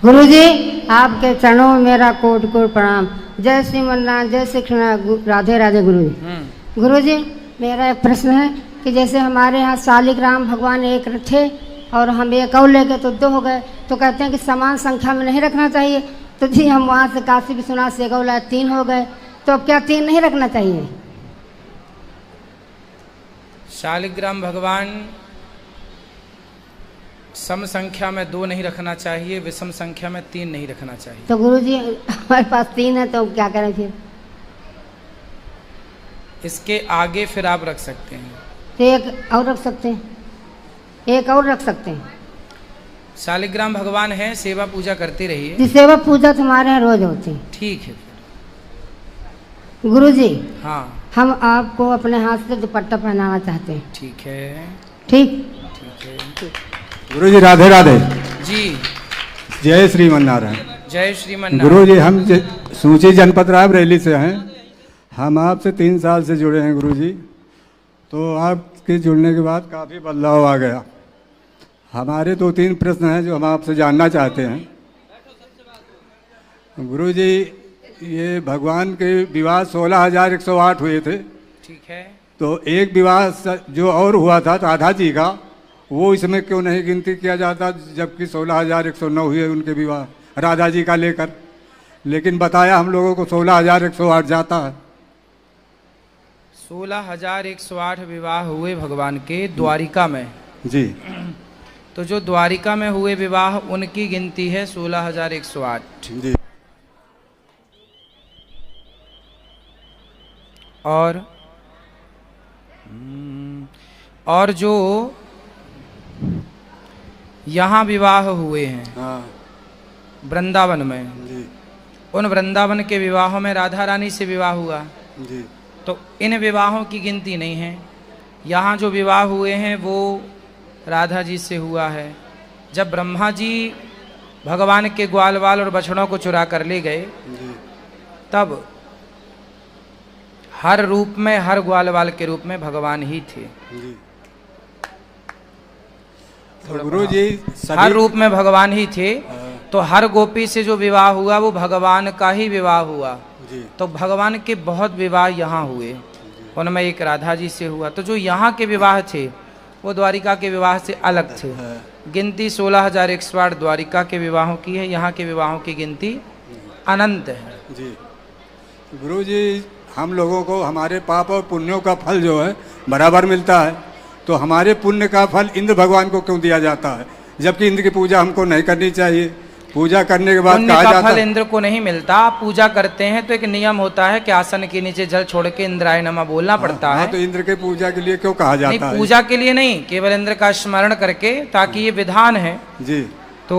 गुरुजी आपके चरणों में मेरा कोटि कोटि प्रणाम। जय श्रीमन्नारायण, जय श्री कृष्ण, राधे राधे गुरुजी। गुरुजी मेरा एक प्रश्न है कि जैसे हमारे यहाँ शालिग्राम भगवान एक थे और हम एक और लेके तो 2 हो गए, तो कहते हैं कि समान संख्या में नहीं रखना चाहिए। तो जी हम वहाँ से काशी विश्वनाथ से एक और लाए 3 हो गए, तो अब क्या 3 नहीं रखना चाहिए? शालिग्राम भगवान सम संख्या में 2 नहीं रखना चाहिए, विषम संख्या में 3 नहीं रखना चाहिए। तो गुरुजी हमारे पास 3 है तो क्या करें फिर? इसके आगे फिर आप रख सकते हैं, तो एक और रख सकते हैं, एक और रख सकते हैं। शालिग्राम भगवान है, सेवा पूजा करते रहिए। जी सेवा पूजा तो हमारे यहाँ रोज होती है। ठीक है गुरुजी हाँ हम आपको अपने हाथ से दुपट्टा पहनाना चाहते हैं। ठीक है ठीक ठीक है। गुरुजी राधे राधे। जी जय श्रीमन्नारायण। जय श्रीमन्नारायण। गुरुजी हम सूची जनपद रायबरेली से हैं। हम आपसे 3 साल से जुड़े हैं गुरुजी। तो आपके जुड़ने के बाद काफ़ी बदलाव आ गया। हमारे 2-3 प्रश्न हैं जो हम आपसे जानना चाहते हैं। गुरुजी ये भगवान के विवाह 16,108 हुए थे। ठीक है। तो एक विवाह जो और हुआ था राधा जी का, वो इसमें क्यों नहीं गिनती किया जाता, जबकि 16,109 हुए उनके विवाह राधा जी का लेकर, लेकिन बताया हम लोगों को 16,108 जाता है। 16,108 विवाह हुए भगवान के द्वारिका में। जी तो जो द्वारिका में हुए विवाह उनकी गिनती है 16,108। जी। और जो यहाँ विवाह हुए हैं हाँ वृंदावन में, जी उन वृंदावन के विवाहों में राधा रानी से विवाह हुआ। जी। तो इन विवाहों की गिनती नहीं है। यहाँ जो विवाह हुए हैं वो राधा जी से हुआ है। जब ब्रह्मा जी भगवान के ग्वाल वाल और बछड़ों को चुरा कर ले गए, तब हर रूप में, हर ग्वाल वाल के रूप में भगवान ही थे। तो गुरु जी हर रूप में भगवान ही थे। तो हर गोपी से जो विवाह हुआ वो भगवान का ही विवाह हुआ। तो भगवान के बहुत विवाह यहाँ हुए, उनमें एक राधा जी से हुआ। तो जो यहाँ के विवाह थे वो द्वारिका के विवाह से अलग थे। गिनती 16,108 द्वारिका के विवाहों की है, यहाँ के विवाहों की गिनती अनंत है। जी गुरु जी हम लोगों को हमारे पाप और पुण्यों का फल जो है बराबर मिलता है, तो हमारे पुण्य का फल इंद्र भगवान को क्यों दिया जाता है, जबकि इंद्र की पूजा हमको नहीं करनी चाहिए? पूजा करने के बाद पुण्य का फल इंद्र को नहीं मिलता। आप पूजा करते हैं तो एक नियम होता है कि आसन के नीचे जल छोड़ के इंद्राय नमः बोलना पड़ता है। तो इंद्र के पूजा के लिए क्यों कहा जाता है? पूजा के लिए नहीं, केवल इंद्र का स्मरण करके, ताकि ये विधान है जी। तो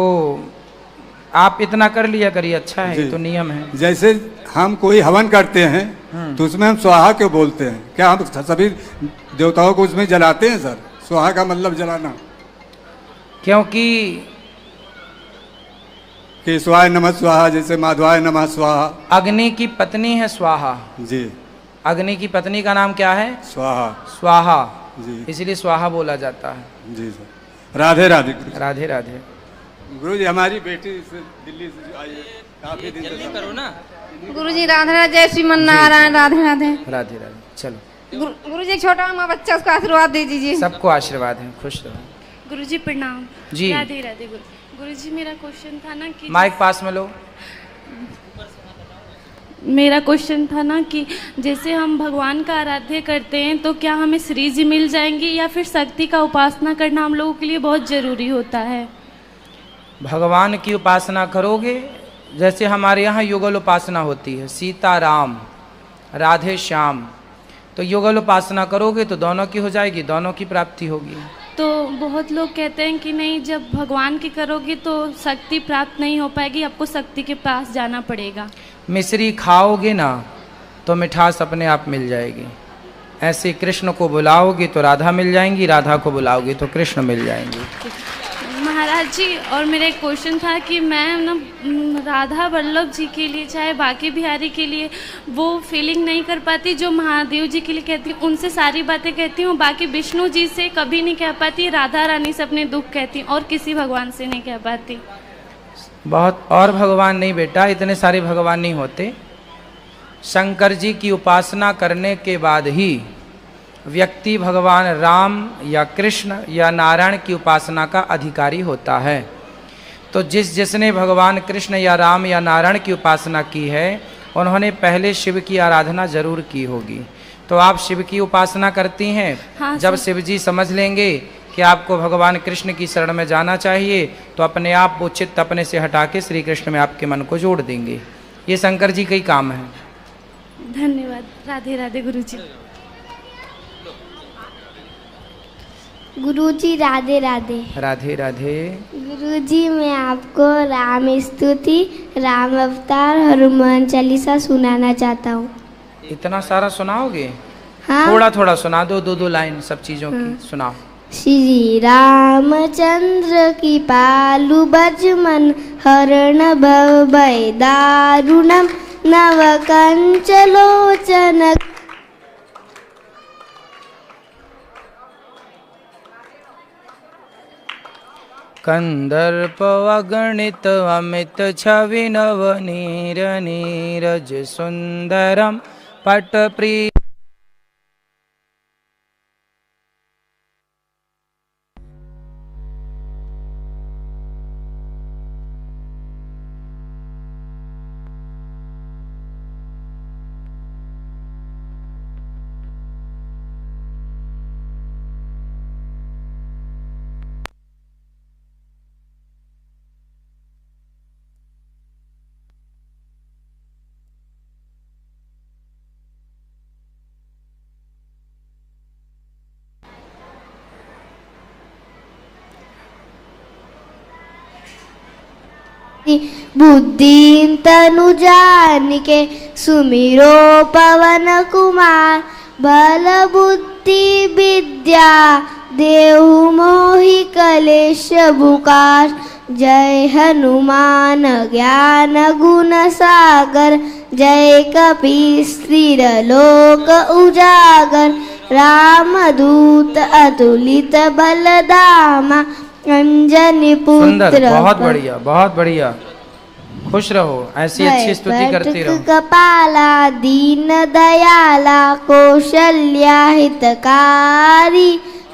आप इतना कर लिया करिए, अच्छा है, तो नियम है। जैसे हम कोई हवन करते हैं तो उसमें हम स्वाहा क्यों बोलते हैं? क्या हम सभी देवताओं को उसमें जलाते हैं सर? स्वाहा का मतलब जलाना। क्योंकि केशवाय नमः स्वाहा, जैसे माधवाय नमः स्वाहा। अग्नि की पत्नी है स्वाहा। जी। अग्नि की पत्नी का नाम क्या है? स्वाहा। स्वाहा जी, इसलिए स्वाहा बोला जाता है। जी सर। राधे राधे। राधे राधे। गुरु जी हमारी बेटी से दिल्ली से आई है, काफी दिन से करो ना। गुरु जी राधे राधे। जय श्रीमन्नारायण। राधे राधे। राधे राधे। चलो गुरु जी छोटा हमारा बच्चा, उसको आशीर्वाद दे दीजिए। सबको आशीर्वाद है, खुश रहो। गुरु जी प्रणाम। जी राधे राधे। गुरु जी मेरा क्वेश्चन था ना कि माइक पास में लो। मेरा क्वेश्चन था ना कि जैसे हम भगवान का आराध्य करते हैं तो क्या हमें श्री जी मिल जाएंगे या फिर शक्ति का उपासना करना हम लोगों के लिए बहुत जरूरी होता है? भगवान की उपासना करोगे, जैसे हमारे यहाँ युगल उपासना होती है, सीता राम, राधे श्याम, तो युगल उपासना करोगे तो दोनों की हो जाएगी, दोनों की प्राप्ति होगी। तो बहुत लोग कहते हैं कि नहीं, जब भगवान की करोगे तो शक्ति प्राप्त नहीं हो पाएगी, आपको शक्ति के पास जाना पड़ेगा। मिश्री खाओगे ना तो मिठास अपने आप मिल जाएगी। ऐसे कृष्ण को बुलाओगे तो राधा मिल जाएंगी, राधा को बुलाओगे तो कृष्ण मिल जाएंगे। महाराज जी, और मेरा एक क्वेश्चन था कि मैं ना राधा वल्लभ जी के लिए, चाहे बाकी बिहारी के लिए वो फीलिंग नहीं कर पाती जो महादेव जी के लिए कहती हूँ। उनसे सारी बातें कहती हूँ, बाकी विष्णु जी से कभी नहीं कह पाती, राधा रानी से अपने दुख कहती हूँ और किसी भगवान से नहीं कह पाती। बहुत और भगवान नहीं बेटा, इतने सारे भगवान नहीं होते। शंकर जी की उपासना करने के बाद ही व्यक्ति भगवान राम या कृष्ण या नारायण की उपासना का अधिकारी होता है। तो जिसने भगवान कृष्ण या राम या नारायण की उपासना की है उन्होंने पहले शिव की आराधना जरूर की होगी। तो आप शिव की उपासना करती हैं। हाँ, जब शिव जी समझ लेंगे कि आपको भगवान कृष्ण की शरण में जाना चाहिए तो अपने आप वो चित्त अपने से हटा के श्री कृष्ण में आपके मन को जोड़ देंगे। ये शंकर जी का ही काम है। धन्यवाद। राधे राधे गुरुजी। गुरुजी राधे राधे। राधे राधे। गुरुजी मैं आपको राम स्तुति, राम अवतार, हनुमान चालीसा सुनाना चाहता हूँ। इतना सारा सुनाओगे? हाँ। थोड़ा थोड़ा सुना दो, दो लाइन सब चीजों की सुनाओ। श्री रामचंद्र की पालु बजमन हरण भय दारुणम नव कंचलोचन कंदर्प अगणित अमित छवि नव नीर नीरज सुंदरम पट प्रिय। बुद्धि तनु जानिके सुमिरो पवन कुमार बल बुद्धि विद्या देहु मोहि कलेश बुकार। जय हनुमान ज्ञान गुण सागर जय कपीस स्थिर लोक उजागर। रामदूत अतुलित बलधामा अंजनी पुत्र। बहुत बढ़िया, बहुत बढ़िया। खुश रहो, ऐसी अच्छी स्तुति करती रहो। कपाला दीन दयाला कौशल्या हितकारी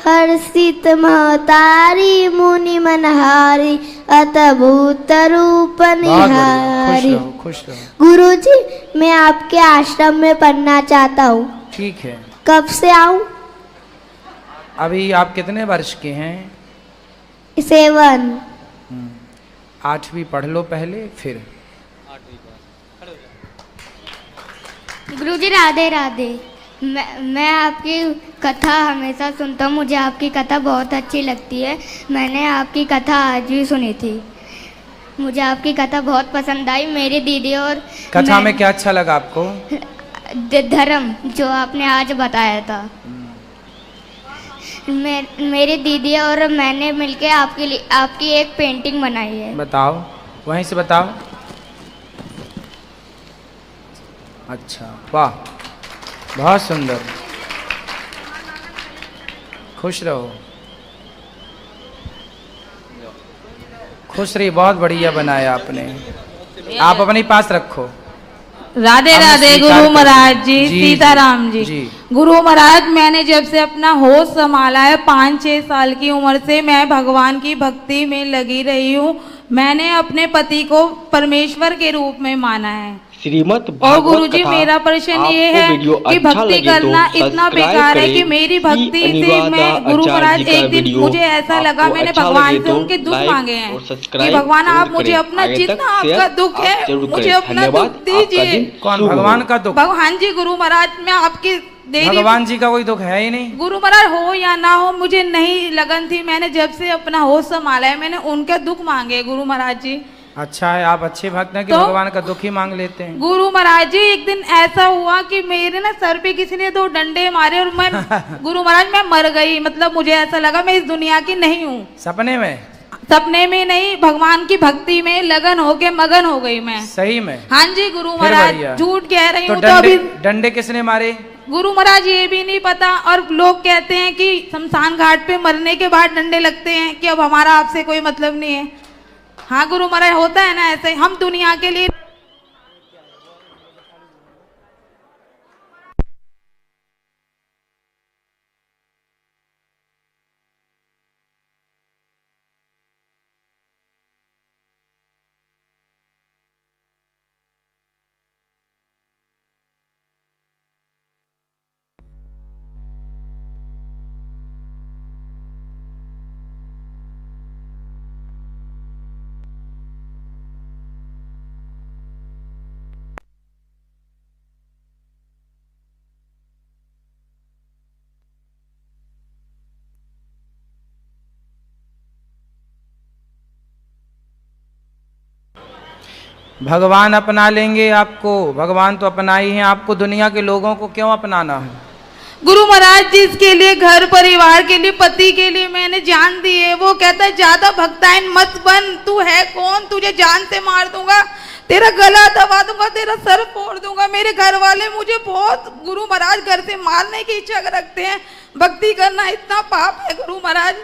हर्षित महतारी मुनि मनहारी अतभूत रूप निहारी। खुश रहो। गुरुजी मैं आपके आश्रम में पढ़ना चाहता हूँ। ठीक है। कब से आऊँ? अभी आप कितने वर्ष के हैं? 7। 8वीं पढ़ लो पहले, फिर। गुरुजी राधे राधे। मैं आपकी कथा हमेशा सुनता हूँ, मुझे आपकी कथा बहुत अच्छी लगती है। मैंने आपकी कथा आज भी सुनी थी, मुझे आपकी कथा बहुत पसंद आई। मेरी दीदी और कथा में क्या अच्छा लगा आपको? धर्म जो आपने आज बताया था। मेरी दीदी और मैंने मिलके आपकी एक पेंटिंग बनाई है। बताओ, वहीं से बताओ। अच्छा, वाह, बहुत सुंदर। खुश रहो, खुश रही। बहुत बढ़िया बनाया आपने। आप अपने पास रखो। राधे राधे गुरु महाराज जी, सीताराम जी। गुरु महाराज मैंने जब से अपना होश संभाला है 5-6 साल की उम्र से मैं भगवान की भक्ति में लगी रही हूँ। मैंने अपने पति को परमेश्वर के रूप में माना है। श्रीमद् और भागवत गुरुजी कथा मेरा प्रश्न ये है कि भक्ति करना इतना बेकार है कि मेरी भक्ति से मैं गुरु महाराज एक दिन मुझे ऐसा लगा मैंने भगवान से उनके दुख मांगे हैं कि भगवान आप मुझे अपना जितना आपका दुख है मुझे अपना दुख दीजिए। कौन भगवान का दुख? भगवान जी गुरु महाराज मैं आपकी भगवान जी का कोई दुख है ही नहीं। गुरु महाराज हो या ना हो मुझे नहीं लगन थी। मैंने जब से अपना होश संभाला है मैंने उनके दुख मांगे गुरु महाराज जी। अच्छा है, आप अच्छे भक्त हैं कि तो भगवान का दुख ही मांग लेते हैं। गुरु महाराज जी एक दिन ऐसा हुआ कि मेरे ना सर पे किसी ने 2 डंडे मारे और मैं गुरु महाराज मैं मर गई। मतलब मुझे ऐसा लगा मैं इस दुनिया की नहीं हूँ। सपने में? सपने में नहीं, भगवान की भक्ति में लगन हो के मगन हो गई मैं। सही में? हाँ जी गुरु महाराज, झूठ कह रही हूँ। तो अभी डंडे किसने मारे? गुरु महाराज ये भी नहीं पता। और लोग कहते हैं कि शमशान घाट पे मरने के बाद डंडे लगते हैं कि अब हमारा आपसे कोई मतलब नहीं है। हाँ गुरु महाराज, होता है ना ऐसे, हम दुनिया के लिए भगवान अपना लेंगे आपको, भगवान तो अपना ही है, आपको दुनिया के लोगों को क्यों अपनाना है? गुरु महाराज जिसके लिए घर परिवार के लिए पति के लिए मैंने जान दी है, वो कहता है ज्यादा भक्ताइन मत बन, तू है कौन, तुझे जान से मार दूंगा, तेरा गला दबा दूंगा, तेरा सर फोड़ दूंगा। मेरे घर वाले मुझे बहुत गुरु महाराज घर से मारने की इच्छा रखते हैं। भक्ति करना इतना पाप है गुरु महाराज,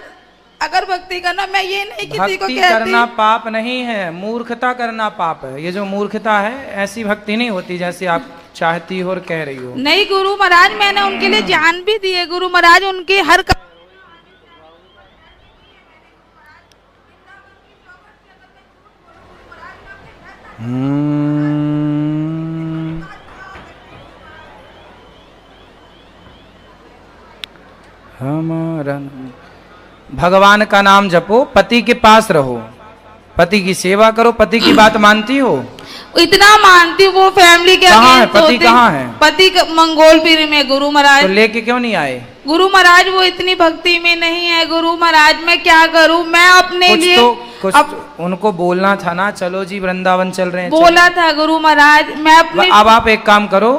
अगर भक्ति करना, मैं ये नहीं किसी को कहती, करना पाप नहीं है, मूर्खता करना पाप है। ये जो मूर्खता है ऐसी भक्ति नहीं होती जैसे आप चाहती हो और कह रही हो। नहीं गुरु महाराज, मैंने उनके लिए जान भी दी है गुरु महाराज, उनके हर हमारा भगवान का नाम जपो, पति के पास रहो, पति की सेवा करो। पति की बात मानती हो? इतना मानती हूँ, वो फैमिली के कहाँ है अगेंस्ट पति? होते। कहाँ है पति? मंगोलपीर में गुरु महाराज। तो लेके क्यों नहीं आए? गुरु महाराज वो इतनी भक्ति में नहीं है गुरु महाराज, मैं क्या करूं? मैं अपने लिए कुछ उनको बोलना था ना, चलो जी वृंदावन चल रहे हैं। बोला था गुरु महाराज, मैं अपने अब आप एक काम करो,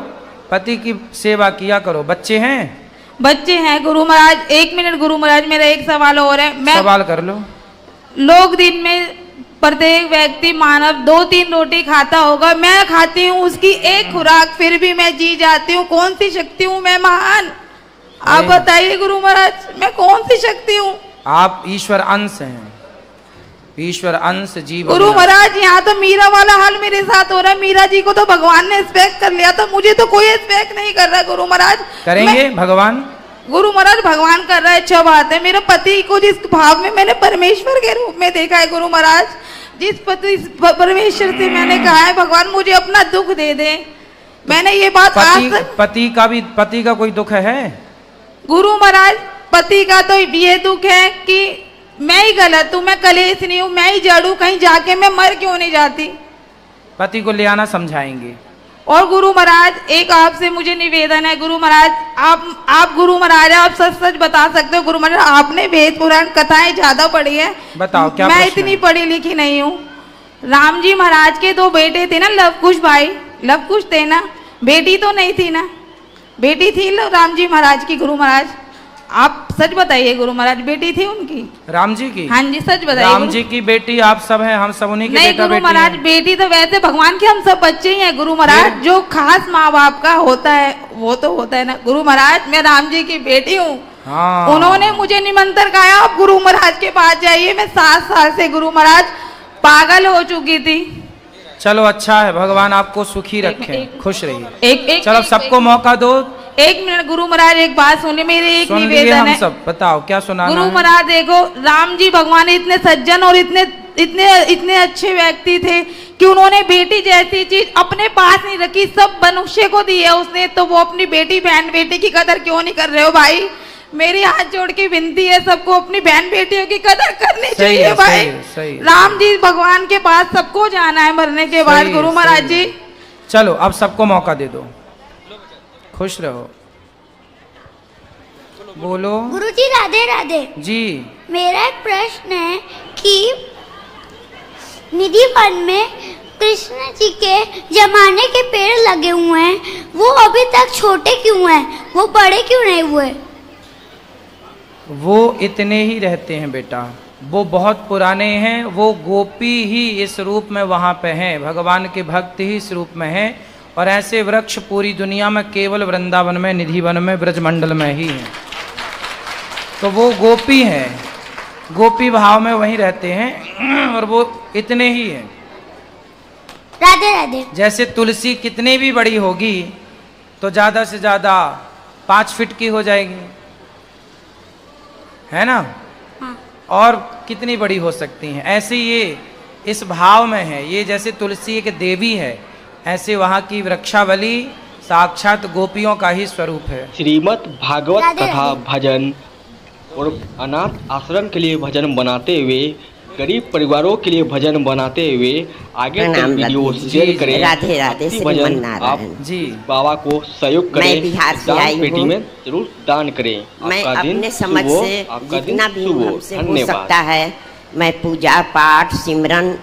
पति की सेवा किया करो। बच्चे हैं? बच्चे हैं गुरु महाराज। 1 मिनट गुरु महाराज, मेरा एक सवाल और है। मैं सवाल कर लो। लोग दिन में प्रत्येक व्यक्ति मानव 2-3 रोटी खाता होगा, मैं खाती हूँ उसकी 1 खुराक, फिर भी मैं जी जाती हूँ। कौन सी शक्ति हूँ मैं महान? आप बताइए गुरु महाराज, मैं कौन सी शक्ति हूँ? आप ईश्वर अंश हैं, ईश्वर अंश जीव। गुरु महाराज यहाँ तो मीरा वाला हाल मेरे साथ हो रहा है। मीरा जी को तो भगवान ने स्पेक्ट कर लिया था, मुझे तो कोई स्पेक्ट नहीं कर रहा है गुरु महाराज। करेंगे भगवान? गुरु महाराज भगवान कर रहा है, अच्छा बात है। मेरे पति को जिस भाव में मैंने परमेश्वर के रूप में देखा है गुरु महाराज, जिस पति परमेश्वर से मैंने कहा है भगवान मुझे अपना दुख दे दे, मैंने ये बात पति का कोई दुख है गुरु महाराज? पति का तो ये दुख है कि मैं ही गलत हूँ, मैं कलेश नहीं हूँ, मैं ही जड़ हूँ, कहीं जाके मैं मर क्यों नहीं जाती? पति को ले आना, समझाएंगे। और गुरु महाराज एक आपसे मुझे निवेदन है गुरु महाराज, आप गुरु महाराज आप सच सच बता सकते हो गुरु महाराज, आपने वेद पुराण कथाएं ज्यादा पढ़ी है, बताओ क्या? मैं इतनी पढ़ी लिखी नहीं हूँ। राम जी महाराज के 2 बेटे थे ना, लवकुश भाई, लवकुश थे ना, बेटी तो नहीं थी ना? बेटी थी राम जी महाराज की गुरु महाराज, आप सच बताइए गुरु महाराज, बेटी थी उनकी? राम जी की? हाँ जी सच बताइए। राम जी की बेटी आप सब हैं, हम सब उन्हीं के नहीं बेटा गुरु महाराज, बेटी तो वैसे भगवान के हम सब बच्चे ही हैं गुरु महाराज। जो खास माँ बाप का होता है वो तो होता है ना गुरु महाराज। मैं राम जी की बेटी हूँ। हाँ। उन्होंने मुझे निमंत्रण कहा आप गुरु महाराज के पास जाइए। मैं 7 साल से गुरु महाराज पागल हो चुकी थी। चलो अच्छा है, भगवान आपको सुखी रखे, खुश रहिए। चलो सबको मौका दो। 1 मिनट गुरु महाराज, एक बात सुनिए, मेरे एक निवेदन है। सब बताओ क्या सुनाना है? गुरु महाराज देखो, राम जी भगवान इतने सज्जन और इतने अच्छे व्यक्ति थे कि उन्होंने बेटी जैसी चीज अपने पास नहीं रखी, सब मनुष्य को दी है उसने, तो वो अपनी बेटी बहन बेटी की कदर क्यों नहीं कर रहे हो भाई? मेरी हाथ जोड़ के विनती है, सबको अपनी बहन बेटियों की कदर करनी चाहिए भाई। सही। राम जी भगवान के पास सबको जाना है मरने के बाद गुरु महाराज जी। चलो अब सबको मौका दे दो, खुश रहो, बोलो। गुरुजी राधे राधे जी। मेरा एक प्रश्न है कि निधि वन में कृष्ण जी के जमाने के पेड़ लगे हुए हैं, वो अभी तक छोटे क्यों हैं? वो बड़े क्यों नहीं हुए? वो इतने ही रहते हैं बेटा, वो बहुत पुराने हैं। वो गोपी ही इस रूप में वहाँ पे हैं, भगवान के भक्त ही इस रूप में हैं। और ऐसे वृक्ष पूरी दुनिया में केवल वृंदावन में, निधि वन में, ब्रजमंडल में ही हैं। तो वो गोपी हैं, गोपी भाव में वहीं रहते हैं और वो इतने ही हैं। राधे राधे। जैसे तुलसी कितनी भी बड़ी होगी तो ज्यादा से ज्यादा 5 फीट की हो जाएगी, है ना? हाँ। और कितनी बड़ी हो सकती हैं, ऐसे ये इस भाव में है। ये जैसे तुलसी एक देवी है, ऐसे वहाँ की वृक्षावली साक्षात गोपियों का ही स्वरूप है। श्रीमद् भागवत राधे कथा राधे। भजन और अनाथ आश्रम के लिए भजन बनाते हुए, गरीब परिवारों के लिए भजन बनाते हुए आगे तक वीडियो शेयर करें। राधे राधे। भक्ति भजन आप जी बाबा को सहयोग करें। मैं बिहार से दान आई पेटी हूँ। में जरूर दान करें। मैं आपका दिन अपने समझ शुभ हो, से आपका दिन जितना भी शुभ हो। हमसे हो धन्यवाद। सकता है मैं पूजा पाठ सिमरन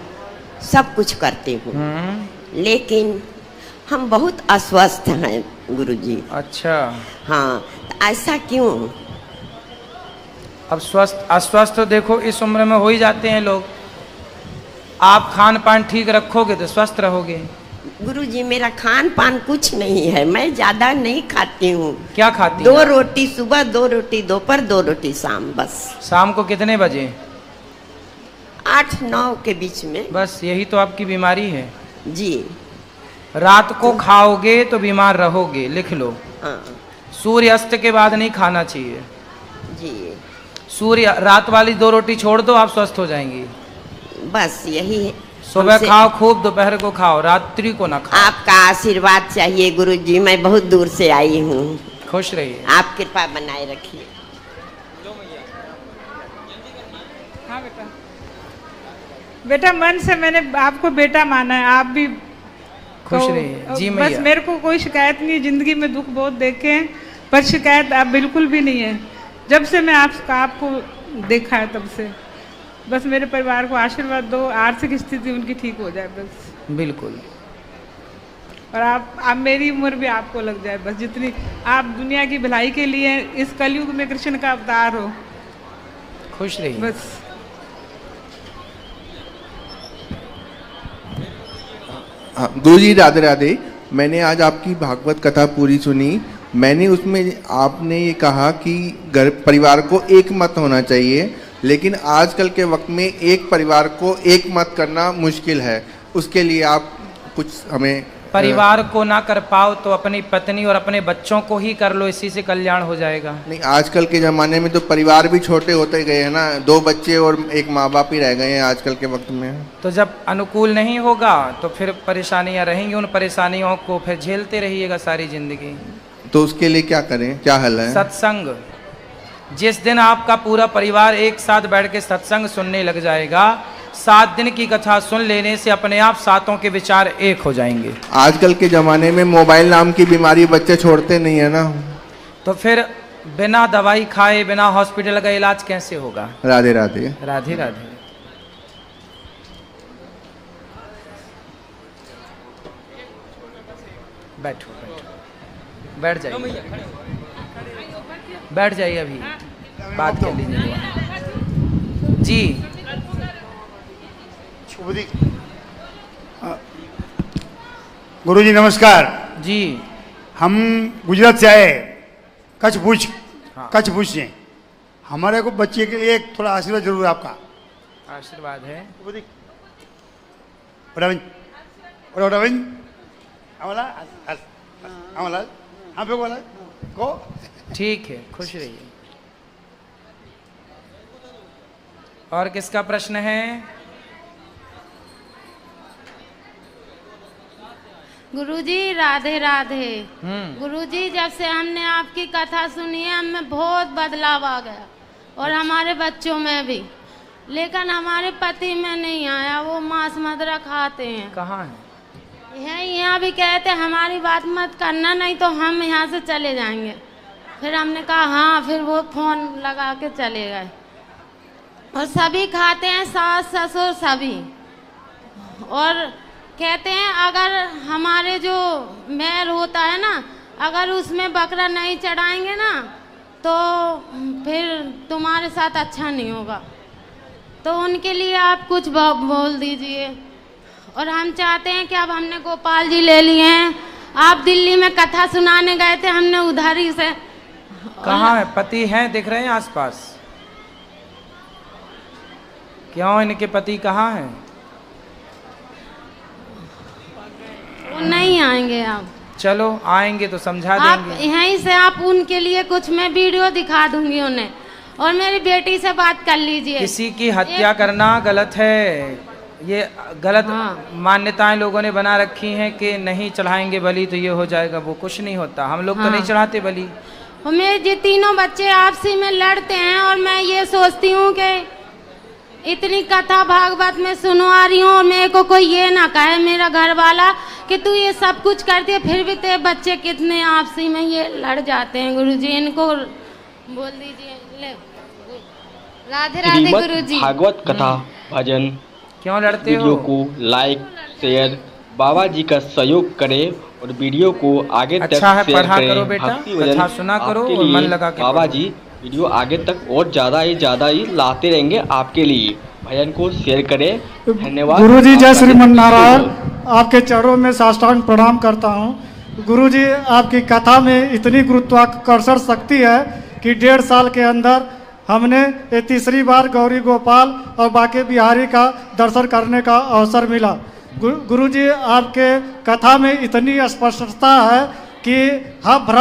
सब कुछ करती हूँ, लेकिन हम बहुत अस्वस्थ हैं गुरुजी। अच्छा, हाँ, तो ऐसा क्यों? अब स्वस्थ अस्वस्थ तो देखो इस उम्र में हो ही जाते हैं लोग। आप खान पान ठीक रखोगे तो स्वस्थ रहोगे। गुरुजी मेरा खान पान कुछ नहीं है, मैं ज्यादा नहीं खाती हूँ। क्या खाती 2 हैं? रोटी सुबह, 2 रोटी दोपहर, 2 रोटी शाम, बस। शाम को कितने बजे? 8-9 के बीच में। बस यही तो आपकी बीमारी है। जी रात को खाओगे तो बीमार रहोगे, लिख लो। हाँ सूर्य अस्त के बाद नहीं खाना चाहिए। जी, सूर्य रात वाली 2 रोटी छोड़ दो, आप स्वस्थ हो जाएंगी। बस यही है। सुबह हमसे खाओ खूब, दोपहर को खाओ, रात्रि को ना खाओ। आपका आशीर्वाद चाहिए गुरुजी, मैं बहुत दूर से आई हूँ। खुश रहिए। आप कृपा बनाए रखिए। हाँ बेटा मन से मैंने आपको बेटा माना है, आप भी खुश रहिए जी। बस मैया मेरे को कोई शिकायत नहीं है, जिंदगी में दुख बहुत देखे हैं पर शिकायत आप बिल्कुल भी नहीं है। जब से मैं आपको देखा है तब से बस मेरे परिवार को आशीर्वाद दो, आर्थिक स्थिति उनकी ठीक हो जाए बस। बिल्कुल। और आप मेरी उम्र भी आपको लग जाए बस, जितनी आप दुनिया की भलाई के लिए इस कलयुग में कृष्ण का अवतार हो। खुश रहिए बस। गुरु जी राधे राधे। मैंने आज आपकी भागवत कथा पूरी सुनी। मैंने उसमें आपने ये कहा कि घर परिवार को एक मत होना चाहिए, लेकिन आजकल के वक्त में एक परिवार को एक मत करना मुश्किल है। उसके लिए आप कुछ हमें परिवार को ना कर पाओ तो अपनी पत्नी और अपने बच्चों को ही कर लो, इसी से कल्याण हो जाएगा। नहीं, आजकल के ज़माने में तो परिवार भी छोटे होते गए हैं ना, 2 बच्चे और एक माँ बाप ही रह गए हैं आजकल के वक्त में। तो जब अनुकूल नहीं होगा तो फिर परेशानियां रहेंगी, उन परेशानियों को फिर झेलते रहिएगा सारी जिंदगी। तो उसके लिए क्या करें, क्या हल है? सत्संग। जिस दिन आपका पूरा परिवार एक साथ बैठ के सत्संग सुनने लग जाएगा, 7 दिन की कथा सुन लेने से अपने आप सातों के विचार एक हो जाएंगे। आजकल के ज़माने में मोबाइल नाम की बीमारी बच्चे छोड़ते नहीं है ना, तो फिर बिना दवाई खाए बिना हॉस्पिटल का इलाज कैसे होगा? राधे राधे। राधे राधे। बैठो बैठो, बैठ जाइए, बैठ जाइए, अभी बात कर लीजिए जी। गुरु जी नमस्कार जी। हम गुजरात से आए, कच्छ भुज। हाँ। कच्छ भुज से हमारे को बच्चे के लिए थोड़ा आशीर्वाद जरूर आपका। आशीर्वाद है। ठीक है, खुश रहिए। और किसका प्रश्न है? गुरुजी राधे राधे। गुरुजी जब से हमने आपकी कथा सुनी है हमें बहुत बदलाव आ गया और हमारे बच्चों में भी, लेकिन हमारे पति में नहीं आया। वो मांस मदिरा खाते हैं। कहाँ है? यहाँ भी कहते हमारी बात मत करना, नहीं तो हम यहाँ से चले जाएंगे। फिर हमने कहा हाँ, फिर वो फोन लगा के चले गए। और सभी खाते हैं, सास ससुर सभी। और कहते हैं अगर हमारे जो मैल होता है ना, अगर उसमें बकरा नहीं चढ़ाएंगे ना तो फिर तुम्हारे साथ अच्छा नहीं होगा। तो उनके लिए आप कुछ बोल दीजिए। और हम चाहते हैं कि अब हमने गोपाल जी ले लिए हैं, आप दिल्ली में कथा सुनाने गए थे, हमने उधर ही से। कहाँ है? पति हैं, दिख रहे हैं आसपास? क्यों, इनके पति कहाँ हैं? वो नहीं आएंगे आप। चलो आएंगे तो समझा आप देंगे। यहीं से आप उनके लिए कुछ मैं वीडियो दिखा दूंगी उन्हें, और मेरी बेटी से बात कर लीजिए। किसी की हत्या करना गलत है, ये गलत मान्यताएं लोगों ने बना रखी हैं कि नहीं चढ़ाएंगे बलि तो ये हो जाएगा, वो कुछ नहीं होता। हम लोग तो नहीं चढ़ाते बलि। मेरे ये तीनों बच्चे आपसी में लड़ते हैं, और मैं ये सोचती हूँ कि इतनी कथा भागवत में सुनवा रही हूँ, और मेरे को कोई ये ना कहे मेरा घर वाला कि तू ये सब कुछ करती है, फिर भी तेरे बच्चे कितने आपसी में ये लड़ जाते हैं। गुरुजी इनको बोल दीजिए। राधे राधे गुरुजी। भागवत कथा भजन क्यों लड़ते हो? वीडियो को लाइक शेयर बाबा जी का सहयोग करें और वीडियो को आगे तक शेयर करें। भक्ति भजन सुना करो आपके और लिए मन लगा के बाबा जी वीडियो आगे तक और ज़्यादा ही लाते रहेंगे आपके लिए। भजन को शेयर करें। धन्यवाद। गुरुजी जय श्रीमन नारायण। आपके चरणों में साष्टांग प्रणाम करता हूँ। गुरुजी आपकी कथा में इतनी गुरुत्वाकर्षण शक्ति है कि 1.5 साल के अंदर हमने ये तीसरी बार गौरी गोपाल और बाके बिहारी का दर्शन करने का अवसर मिला। गुरुजी आपके कथा में इतनी स्पष्टता है कि हम भ्रम